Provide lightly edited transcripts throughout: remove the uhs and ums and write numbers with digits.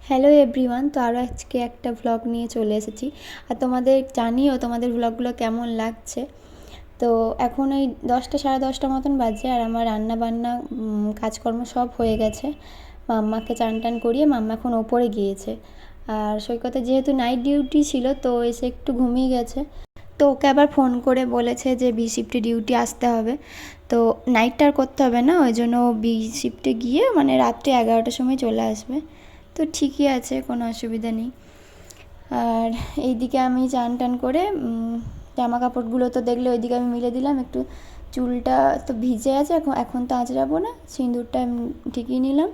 Hello everyone, তো আরও আজকে একটা ভ্লগ নিয়ে চলে এসেছি। আর তোমাদের জানিও তোমাদের ভ্লগগুলো কেমন লাগছে। তো এখন ওই 10টা সাড়ে 10টা মতন বাজে, আর আমার রান্না বান্না কাজকর্ম সব হয়ে গেছে। মাম্মাকে চান টান করিয়ে মাম্মা এখন ওপরে গিয়েছে। আর সৈকতে যেহেতু নাইট ডিউটি ছিল, তো এসে একটু ঘুমিয়ে গেছে। তো ওকে আবার ফোন করে বলেছে যে বি শিফটে ডিউটি আসতে হবে। তো নাইটটা আর করতে হবে না, ওই জন্য বি শিফটে গিয়ে মানে রাত্রি 11টার সময় চলে আসবে। তো ঠিকই আছে, কোনো অসুবিধা নেই। আর এইদিকে আমি চান টান করে জামা কাপড়গুলো তো দেখলে ওইদিকে আমি মিলে দিলাম। একটু চুলটা তো ভিজে আছে, এখন তো আঁচড়াবো না, সিঁদুরটা ঠিকই নিলাম।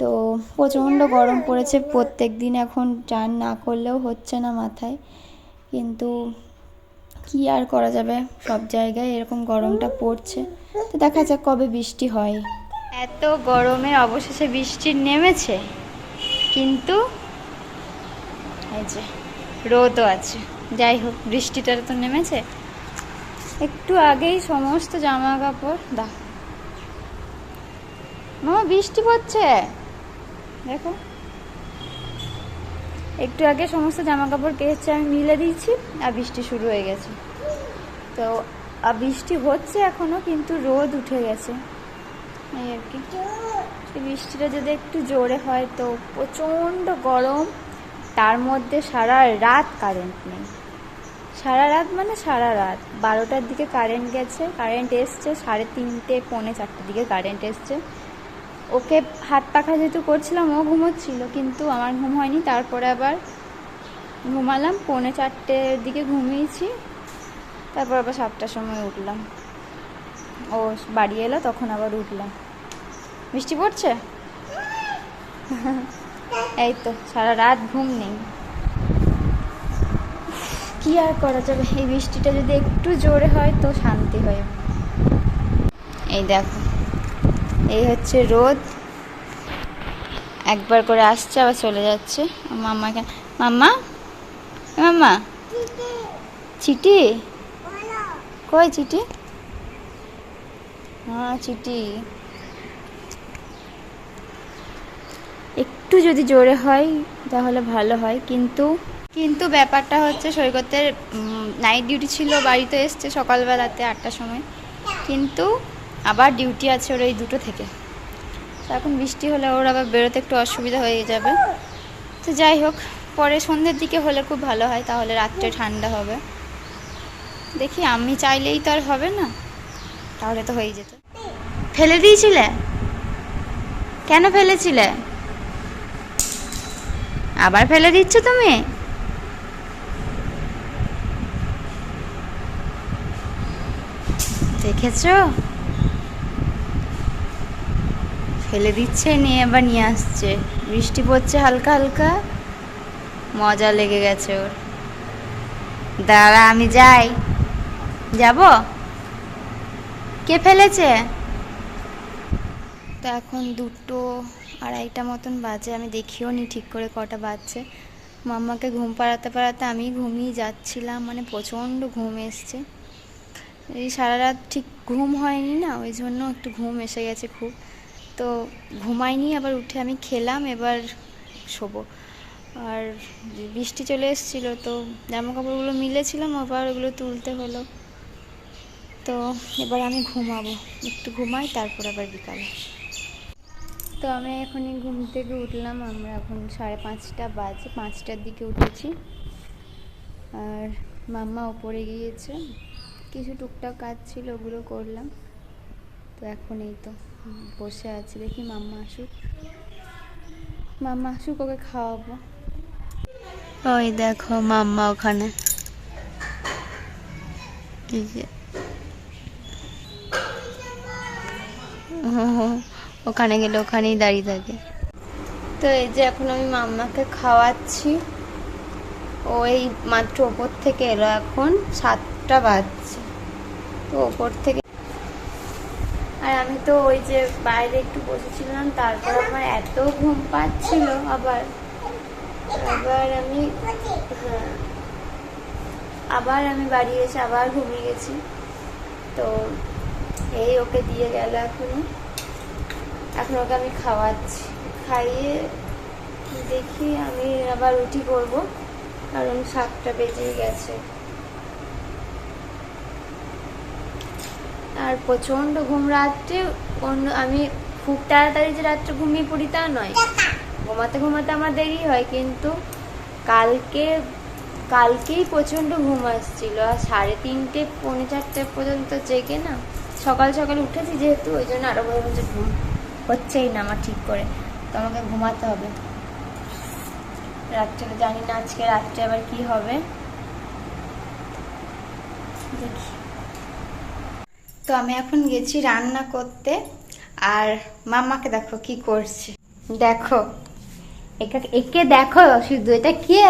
তো প্রচণ্ড গরম পড়েছে, প্রত্যেক দিন এখন চান না করলেও হচ্ছে না মাথায়। কিন্তু কি আর করা যাবে, সব জায়গায় এরকম গরমটা পড়ছে। তো দেখা যাক কবে বৃষ্টি হয়। এত গরমে অবশেষে বৃষ্টি নেমেছে, কিন্তু এই যে রোদও আছে। যাই হোক, বৃষ্টিটা তো নেমেছে। একটু আগেই সমস্ত জামা কাপড় মামা বৃষ্টি পড়ছে দেখো। একটু আগে সমস্ত জামা কাপড় কেচে আমি মিলে দিয়েছি, আর বৃষ্টি শুরু হয়ে গেছে। তো আর বৃষ্টি হচ্ছে এখনো, কিন্তু রোদ উঠে গেছে এই আর কি। বৃষ্টিটা যদি একটু জোরে হয় তো প্রচণ্ড গরম, তার মধ্যে সারা রাত কারেন্ট নেই। সারা রাত মানে সারা রাত 12টার দিকে কারেন্ট গেছে, কারেন্ট এসছে 3:30 পৌনে 4টার দিকে কারেন্ট এসছে। ওকে হাত পাখা যেহেতু করছিলাম, ও ঘুমোচ্ছিল, কিন্তু আমার ঘুম হয়নি। তারপরে আবার ঘুমালাম, পৌনে 4টের দিকে ঘুমিয়েছি। তারপর আবার 7টার সময় উঠলাম, ও বাড়ি এলো তখন আবার উঠলাম। বৃষ্টি পড়ছে এই তো সারা রাত ঘুম নেই। কি আর করা যাবে, এই বৃষ্টিটা যদি একটু জোরে হয় তো শান্তি হয়। এই দেখো, এই হচ্ছে রোদ, একবার করে আসছে আবার চলে যাচ্ছে। মাম্মাকে মাম্মা মাম্মা চিটি কই, চিটি? হ্যাঁ চিটি। একটু যদি জোরে হয় তাহলে ভালো হয়, কিন্তু ব্যাপারটা হচ্ছে সৈকতের নাইট ডিউটি ছিল, বাড়িতে এসছে সকালবেলাতে 8টার সময়, কিন্তু আবার ডিউটি আছে ওর এই 2টো থেকে। তো এখন বৃষ্টি হলে ওর আবার বেরোতে একটু অসুবিধা হয়ে যাবে। তো যাই হোক, পরে সন্ধ্যের দিকে হলে খুব ভালো হয়, তাহলে রাত্রে ঠান্ডা হবে। দেখি, আমি চাইলেই তো আর হবে না, তাহলে তো হয়ে যেত। ফেলে দিয়েছিলে? কেন ফেলেছিলে? আবার ফেলে দিচ্ছ তুমি? দেখেছো, ফেলে দিচ্ছে, নিয়ে আবার নিয়ে আসছে। বৃষ্টি পড়ছে হালকা হালকা, মজা লেগে গেছে ওর। দাঁড়া আমি যাই, যাব। কে ফেলেছে? তো এখন 2:30 মতন বাজে, আমি দেখিও নি ঠিক করে কটা বাজছে। মাম্মাকে ঘুম পাড়াতে পাড়াতে আমি ঘুমিয়ে যাচ্ছিলাম, মানে প্রচণ্ড ঘুম এসছে। এই সারা রাত ঠিক ঘুম হয়নি না, ওই জন্য একটু ঘুম এসে গেছে খুব। তো ঘুমাইনি, আবার উঠে আমি খেলাম, এবার শোবো। আর বৃষ্টি চলে এসেছিলো, তো জামা কাপড়গুলো মিলেছিলাম, আবার ওগুলো তুলতে হলো। তো এবার আমি ঘুমাবো, একটু ঘুমাই, তারপর আবার বিকালে। তো আমি এখনই ঘুম থেকে উঠলাম, আমরা এখন 5:30 বাজে, 5টার দিকে উঠেছি। আর মাম্মা ওপরে গিয়েছে, কিছু টুকটাক কাজ ছিল ওগুলো করলাম। তো এখন এই তো বসে আছি, দেখি মাম্মা আসুক ওকে খাওয়াবো। ওই দেখো মাম্মা ওখানে, ওখানে গেলে ওখানেই দাঁড়িয়ে থাকে। তো এই যে এখন আমি মাম্মাকে খাওয়াচ্ছি, ও এই মাত্র ওপর থেকে এলো, এখন 7টা বাজছে। তো ওপর থেকে, আর আমি তো ওই যে বাইরে একটু বসেছিলাম, তারপর আমার এত ঘুম পাচ্ছিল, আবার আমি বাড়ি এসে আবার ঘুমিয়ে গেছি। তো এই ওকে দিয়ে গেল, এখন ওকে আমি খাওয়াচ্ছি, খাইয়ে দেখি আমি আবার রুটি করব, কারণ 7টা বেজে গেছে। আর প্রচণ্ড ঘুম রাত্রে, আমি খুব তাড়াতাড়ি যে রাত্রে ঘুমিয়ে পড়ি তা নয়, ঘুমাতে ঘুমাতে আমার দেরি হয়, কিন্তু কালকেই প্রচণ্ড ঘুম আসছিল। আর 3:30 পৌনে 4টে পর্যন্ত জেগে না, সকাল সকাল উঠেছি যেহেতু, ওই জন্য আরো বলছে ঘুম হচ্ছেই না আমার ঠিক করে, তো আমাকে ঘুমাতে হবে রাত্রে। জানি না আজকে রাত্রে আবার কি হবে, দেখি। তো আমি এখন গেছি রান্না করতে, আর মাম্মাকে দেখো কি করছে, দেখো একে দেখো শুধু, এটা কে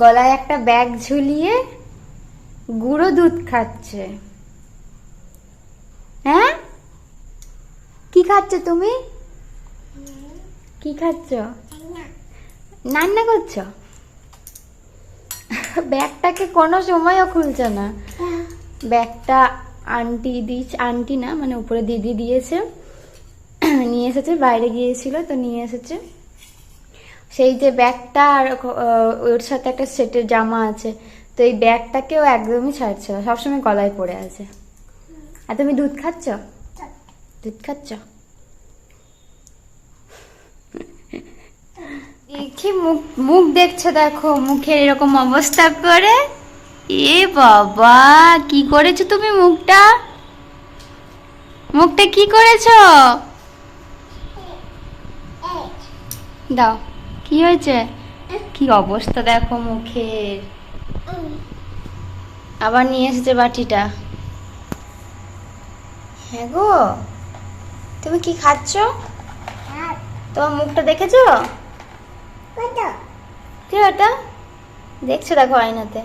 গলায় একটা ব্যাগ ঝুলিয়ে গুঁড়ো দুধ খাচ্ছে। হ্যাঁ, কি খাচ্ছ তুমি? কি খাচ্ছ? রান্না করছো? ব্যাগটাকে কোনো সময়ও খুলছে না। ব্যাগটা আন্টি না মানে উপরে দিদি দিয়েছে, নিয়ে এসেছে, বাইরে গিয়েছিল তো নিয়ে এসেছে। সেই যে ব্যাগটা আর ওর সাথে একটা সেটের জামা আছে, তো এই ব্যাগটাকেও একদমই ছাড়ছে না, সবসময় গলায় পড়ে আছে। আর তুমি দুধ খাচ্ছ? দুধ খাচ্ছ? দেখি মুখ দেখছো, দেখো মুখের এরকম অবস্থা করে। এ বাবা, কি করেছো তুমি? মুখটা কি করেছো? দাও, কি হয়েছে? কি অবস্থা দেখো মুখের। আবার নিয়ে এসেছে বাটিটা। হ্যাঁ গো, তুমি কি খাচ্ছ? তোমার মুখটা দেখেছো? কি ওটা দেখছো? দেখো আয়নাতে।